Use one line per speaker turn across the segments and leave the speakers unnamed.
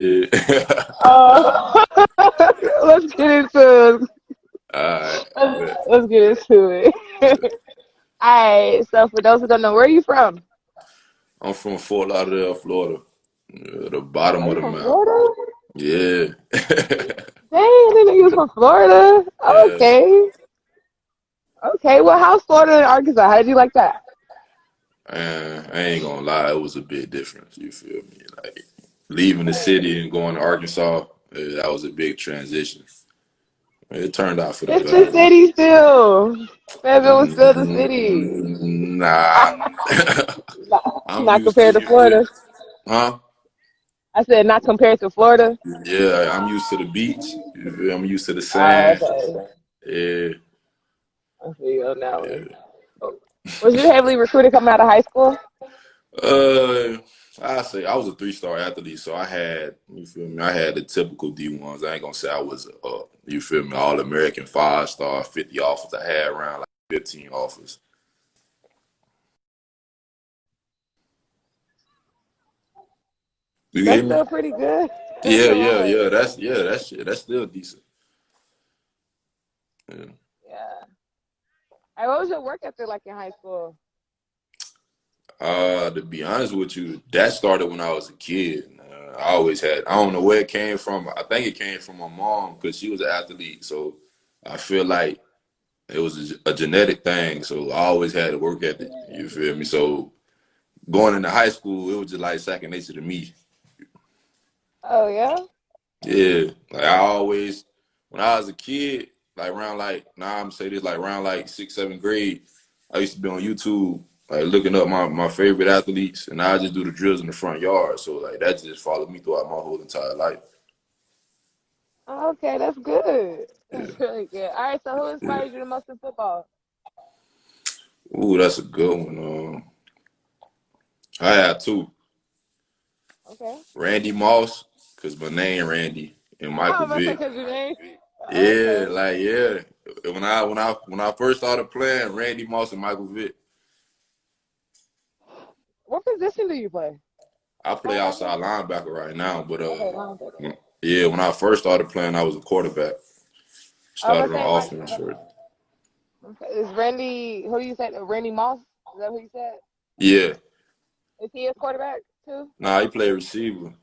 Yeah.
Uh, let's get into
Alright,
let's,
but
let's get into it. All right. So for those who don't know, where are you from?
I'm from Fort Lauderdale, Florida. The bottom
Are
of
you
the
from
map.
Florida?
Yeah.
Dang, I didn't know you was from Florida.
Yeah.
Okay. Okay. Well, how's Florida and Arkansas? How did you like that?
And I ain't gonna lie, it was a big difference. You feel me? Like leaving the city and going to Arkansas, that was a big transition. It turned out for the
It's the
better, though.
city still. Fayetteville was still the city.
Nah. I'm
Not
used to,
compared to
you feel
Florida.
huh?
I said not compared to Florida.
Yeah, I'm used to the beach. You feel? I'm used to the
Oh,
sand.
okay.
Yeah,
I feel you on that one.
yeah.
Was you heavily recruited coming out of high school?
Uh, I say I was a three-star athlete, so I had, you feel me? I had the typical D1s. I ain't gonna say I was you feel me, all American 5-star, 50 offers. I had around like 15 offers. You
That's
get me?
still pretty good. Ain't
Yeah,
nothing
yeah,
wrong with
yeah.
it.
That's still decent. Yeah.
Yeah. Hey, what was your work ethic like in high school?
To be honest with you, that started when I was a kid. I always had, I don't know where it came from. I think it came from my mom because she was an athlete. So I feel like it was a genetic thing. So I always had a work ethic. You feel me? So going into high school, it was just like second nature to me.
Oh yeah.
Yeah. Like I always, when I was a kid, like around like, now I'm say this, like around like sixth, seventh grade, I used to be on YouTube, like looking up my favorite athletes, and I just do the drills in the front yard. So like that just followed me throughout my whole entire life.
Okay, that's good.
Yeah.
That's really good. All right. So who
Yeah.
inspires you the most in football?
Ooh, that's a good one. I had two.
Okay.
Randy Moss, cause my name Randy, and Michael
Oh, that's
Vick.
because your name.
Yeah,
Okay.
like yeah. When I first started playing, Randy Moss and Michael Vick.
What position do you play?
I play
Linebacker.
outside linebacker right now, but
Okay, linebacker.
yeah, when I first started playing, I was a quarterback.
I was
Started
gonna say,
on offense first.
okay, is Randy? Who do you say? Randy Moss? Is that who you said?
Yeah,
Is he a quarterback too?
nah, he played receiver.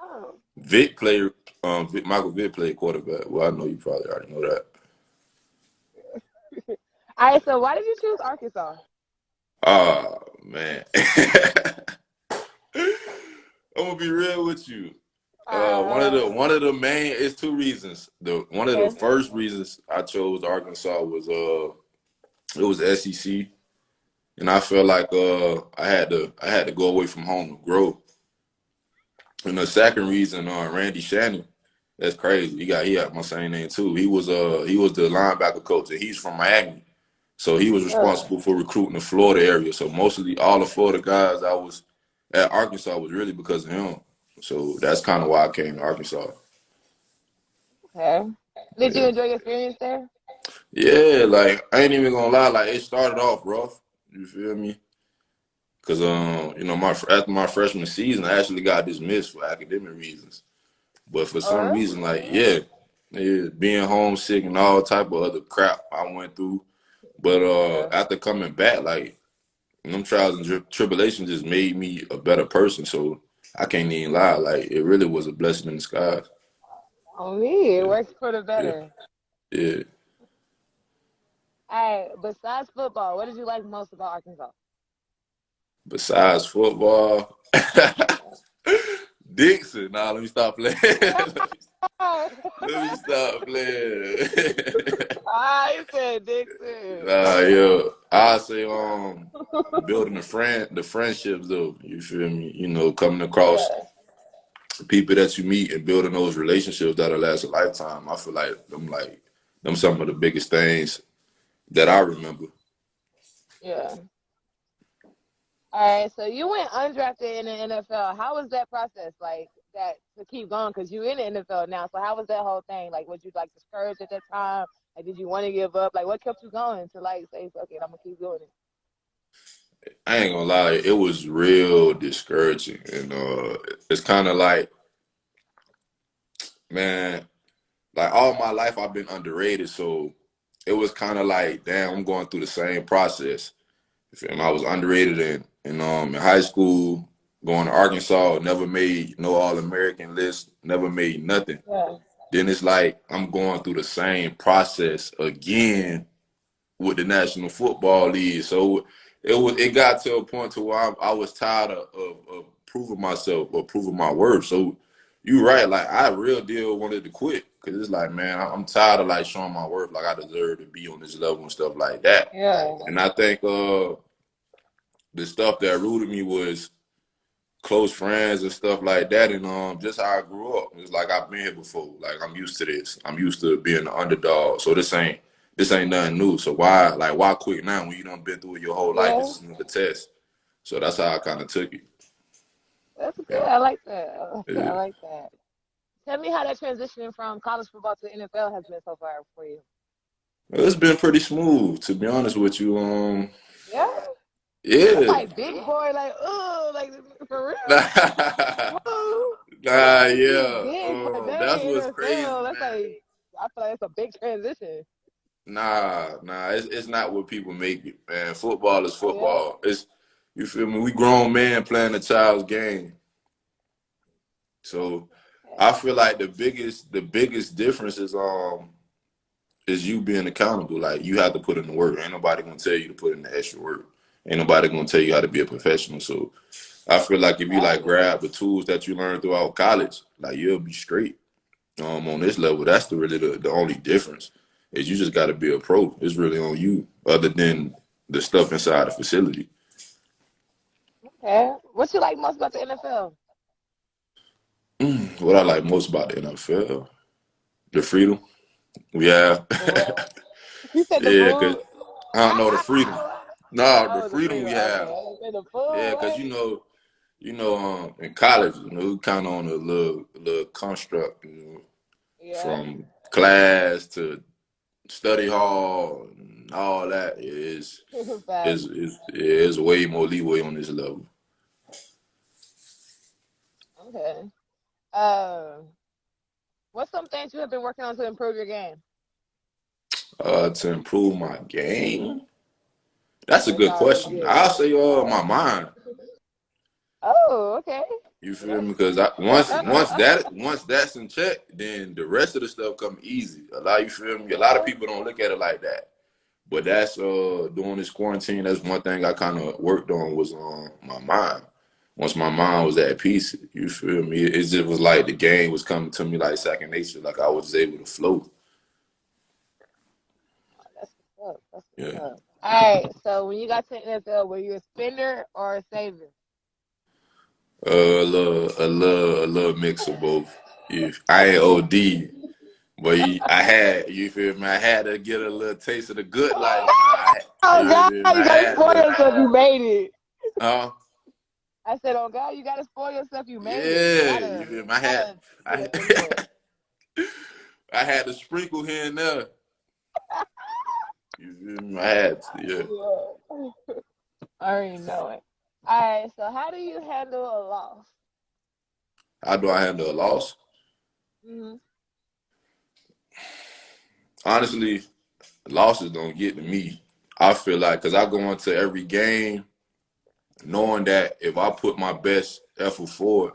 Oh.
Vic played, Michael Vick played quarterback. Well, I know you probably already know that.
All right. So why did you choose Arkansas?
Oh man, I'm gonna be real with you. One of the main it's two reasons. The one of the
Okay.
first reasons I chose Arkansas was it was SEC, and I felt like I had to go away from home to grow. And the second reason, Randy Shannon, that's crazy. He had my same name too. He was the linebacker coach, and he's from Miami, so he was
Uh,
responsible for recruiting the Florida area. So mostly all the Florida guys I was at Arkansas was really because of him. So that's kind of why I came to Arkansas.
okay. Did you
Yeah,
enjoy your experience there?
yeah. Like I ain't even gonna lie. Like it started off rough. You feel me? Because my after my freshman season, I actually got dismissed for academic reasons. But for some
Oh,
reason, like yeah, being homesick and all type of other crap I went through. But
yeah.
after coming back, like them trials and tribulations just made me a better person. So I can't even lie, like it really was a blessing in disguise.
On me, it
Yeah,
works for the
yeah,
better.
yeah.
All right. Besides football, what did you like most about Arkansas?
Besides football, Dixon. Nah, let me stop playing. Let me stop playing.
You said Dixon.
Yo, I say building the friendships though. You feel me? Coming across
Yeah.
people that you meet and building those relationships that'll last a lifetime. I feel like them some of the biggest things that I remember.
Yeah. All right. So you went undrafted in the NFL. How was that process like that to keep going? Because you in the NFL now. So how was that whole thing? Like, was you like discouraged at that time? Like, did you want to give up? Like, what kept you going to like say, okay, I'm gonna keep doing it?
I ain't gonna lie, it was real discouraging, and it's kind of like Man, like all my life I've been underrated, so it was kind of like, damn, I'm going through the same process. You feel me? I was underrated in high school, going to Arkansas, never made no All American list, never made nothing.
Yeah.
Then it's like I'm going through the same process again with the National Football League. So it got to a point to where I was tired of proving myself or proving my worth. So you right, like I real deal wanted to quit because it's like, man, I'm tired of like showing my worth, like I deserve to be on this level and stuff like that.
Yeah.
And I think the stuff that rooted me was close friends and stuff like that, and just how I grew up. It's like I've been here before. Like I'm used to this. I'm used to being the underdog. So this ain't nothing new. So why quit now when you done been through it your whole life? It's
Yeah.
just another test. So that's how I kind of took it.
That's good.
Yeah.
I like that. I like that. I
Yeah.
like that. Tell me how that transition from college football to NFL has been so far for you.
It's been pretty smooth, to be honest with you.
Yeah. That's
Yeah.
like big boy, like, oh, like for real.
Nah,
Whoa. That's pretty
yeah.
big for a
That's
day
what's crazy,
NFL. That's
man.
like, I feel like it's a big transition.
Nah. It's not what people make it, man. Football is
Oh, yeah?
football. It's You feel me? We grown men playing a child's game. So I
Okay.
feel like the biggest difference is you being accountable. Like you have to put in the work. Ain't nobody gonna tell you to put in the extra work. Ain't nobody gonna tell you how to be a professional. So I feel like if you like
Right.
grab the tools that you learned throughout college, like you'll be straight. On this level, that's the only difference. Is you just gotta be a pro. It's really on you, other than the stuff inside the facility.
Okay. What you like most about the NFL?
What I like most about the NFL, the freedom. Yeah.
The what? You said the
Yeah, cause
food?
I don't know the freedom. No, the
Oh, the
freedom
freedom.
we
Okay.
have.
I was saying the
Yeah,
food.
cause
What?
in college, we kind of on a little construct,
Yeah.
from class to study hall and all that
Facts.
is way more leeway on this level.
Okay. Uh, what's some things you have been working on to improve your game?
To improve my game, that's a
That's
good
always
question.
good.
I'll say my mind.
Oh, okay.
You feel me?
That's
Because once that's in check, then the rest of the stuff come easy. You feel me? A lot of
yeah.
people don't look at it like that. But that's during this quarantine, that's one thing I kind of worked on was my mind. Once my mind was at peace, you feel me? It just was like the game was coming to me like second nature, like I was able to flow.
That's what's up. That's
Yeah.
what's up. All right. So when you got to the NFL, were you a spender or a saver?
A little mix of both. I ain't OD, but I had, you feel me? I had to get a little taste of the good life.
Oh
You
God,
feel me?
you
I
gotta
had
spoil
to,
yourself. You made it.
uh,
I said, oh God, you gotta spoil yourself. You made it. You
yeah, you
gotta,
feel me?
you gotta get
I,
up in there.
I had to sprinkle here and there. You feel me? I had to, yeah.
Yeah. I already know it. All right. So how do you handle a loss?
How do I handle a loss?
Hmm.
Honestly, losses don't get to me. I feel like because I go into every game knowing that if I put my best effort forward,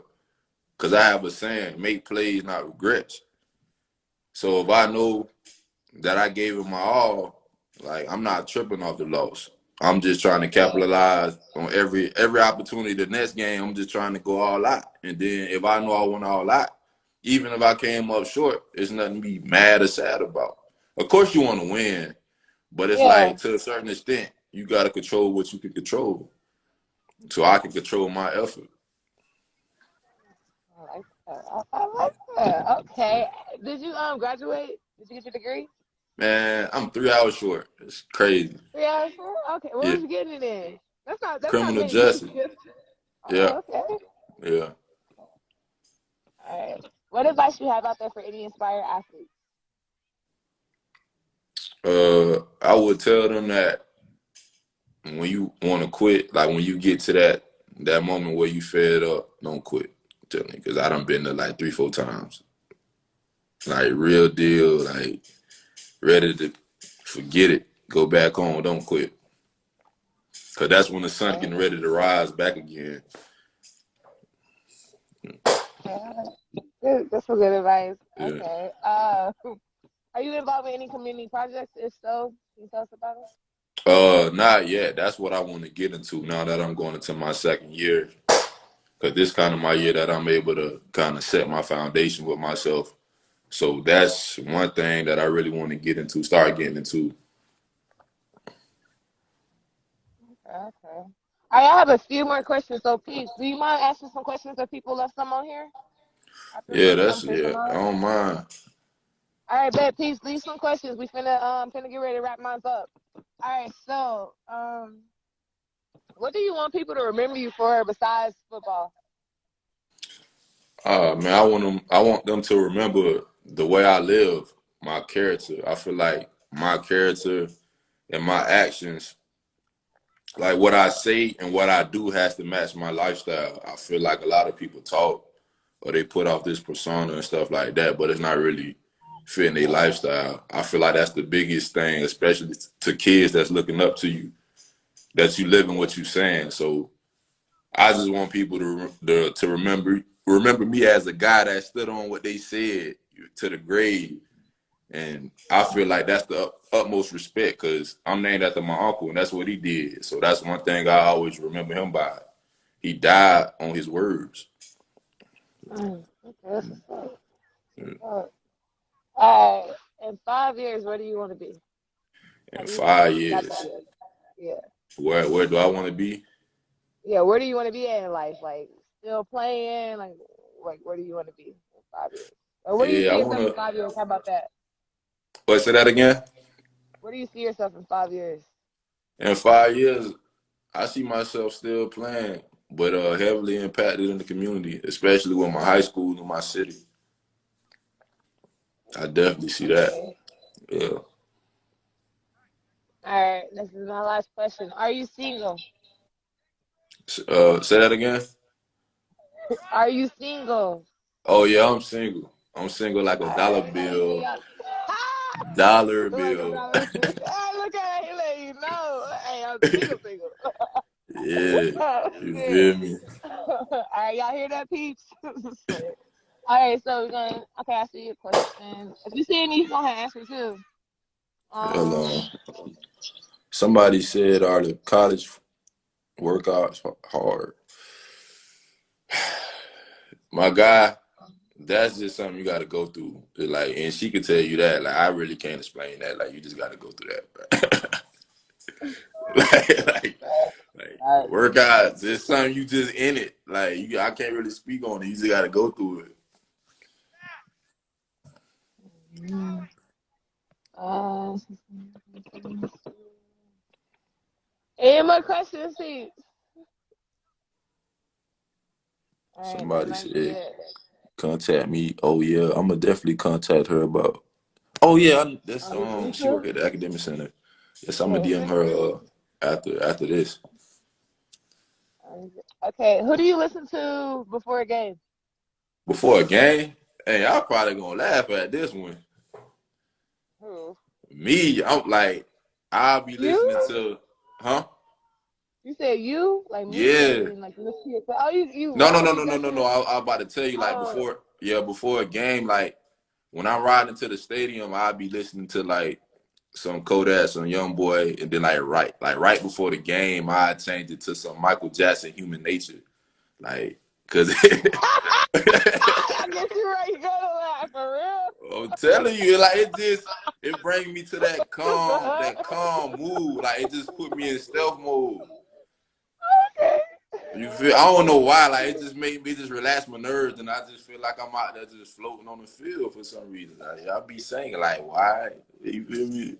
because I have a saying, make plays, not regrets. So if I know that I gave it my all, like I'm not tripping off the loss. I'm just trying to
Yeah.
capitalize on every opportunity. The next game, I'm just trying to go all out. And then if I know I went all out, even if I came up short, it's nothing to be mad or sad about. Of course, you want to win, but it's
Yeah.
like to a certain extent, you got to control what you can control. So I can control my effort.
I like that. I like that.
Yeah.
Okay. Did you graduate? Did you get your degree?
Man, I'm 3 hours short. It's crazy.
3 hours? Okay. What
Yeah,
was you getting it in? That's not
criminal
many people.
justice. Yeah,
Oh, okay.
yeah.
All right. What advice you have out there for any inspired athletes?
I would tell them that when you want to quit, like when you get to that moment where you fed up, don't quit. Tell me, because I done been there like 3, 4 times. like real deal, like ready to forget it, go back home, don't quit. Cause that's when the sun getting ready to rise back again.
That's some good advice.
Yeah.
Okay. Are you involved in any community projects? If so, can you tell us about it?
Not yet. That's what I want to get into now that I'm going into my second year. Cause this kind of my year that I'm able to kind of set my foundation with myself. So that's one thing that I really want to get into, start getting into.
Okay. I have a few more questions. So, Peace, do you mind asking some questions that people left some on here?
Yeah,
Some
that's
put
yeah.
some
I
on.
don't mind.
All right, bet. Peace. Leave some questions. We finna get ready to wrap mine up. All right. So, what do you want people to remember you for besides football?
Man, I want them to remember the way I live, my character. I feel like my character and my actions, like what I say and what I do, has to match my lifestyle. I feel like a lot of people talk or they put off this persona and stuff like that, but it's not really fitting their lifestyle. I feel like that's the biggest thing, especially to kids that's looking up to you, that you living what you saying. So I just want people to remember me as a guy that stood on what they said to the grave, and I feel like that's the utmost respect because I'm named after my uncle, and that's what he did. So that's one thing I always remember him by. He died on his words.
Okay, that's what's up. All right. In 5 years, where do you want to be?
In
Have you like
5 years,
got that? Yeah.
where do I want to be?
Yeah. Where do you want to be in life? Like still playing? Like where do you want to be in 5 years? Or where do you
Yeah,
see
I
yourself in
wanna.
5 years? How about that?
Wait, say that again.
Where do you see yourself in 5 years?
In 5 years, I see myself still playing, but heavily impacted in the community, especially with my high school in my city. I definitely see that.
Okay.
Yeah.
All right. This is my last question. Are you single?
Say that again.
Are you single?
Oh yeah, I'm single. I'm single like a
All
dollar
right. Let me see
bill.
y'all.
Dollar
Like a
bill.
dollar. Look at it. Let you know. Hey, I'm single, single.
Yeah.
Oh,
You
shit.
feel me?
All right, y'all hear that, peeps? All right, so we're gonna. Okay, I see your question. If you see any, you gonna answer too.
Hold
Um,
on. Somebody said, "Are the college workouts hard?" My guy, that's just something you got to go through. Like, and she could tell you that. Like, I really can't explain that. Like, you just got to go through that. like, like, like
all
workouts. It's something you just in it. Like, I can't really speak on it. You just got to go through it.
right. Uh, any more questions, please? All right, that
Somebody
might be
said,
it.
"Contact me." Oh yeah, I'm gonna definitely contact her about. Oh yeah, that's
You
she work
too?
at the academic center. Yes, I'm gonna
Yeah.
DM her after this.
Okay, who do you listen to before a game?
Before a game, hey, I'm probably gonna laugh at this one.
Who?
Me, I'm like, I'll be listening
You?
to, huh?
You said you? Like me? As
Yeah.
in, like, you listen to yourself? Oh, you
No, no,
rap?
no,
You
no, no, no,
definitely.
no. I about to tell you, like,
Oh.
before a game, like, when I'm riding to the stadium, I'll be listening to, like, some Kodak, some Young Boy, and then, like right before the game, I change it to some Michael Jackson, Human Nature. Like, cause
I guess you're right. You gotta laugh for real.
I'm telling you, like it brings me to that calm mood. Like it just put me in stealth mode.
Okay.
You feel? I don't know why. Like it just made me just relax my nerves, and I just feel like I'm out there just floating on the field for some reason. I be saying like, why? You feel me?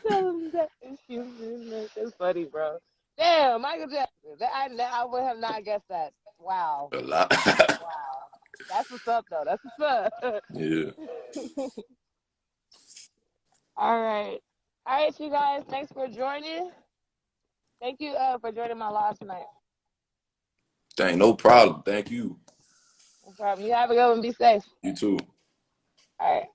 Tell him that excuse me, man. That's funny, bro. Damn, Michael Jackson. I would have not guessed that. Wow.
A lot.
Wow. That's what's up, though. That's what's up.
Yeah.
All right. All right, you guys. Thanks for joining. Thank you for joining my live tonight.
Dang, no problem. Thank you.
No problem. You have a good one. Be safe.
You too.
All right.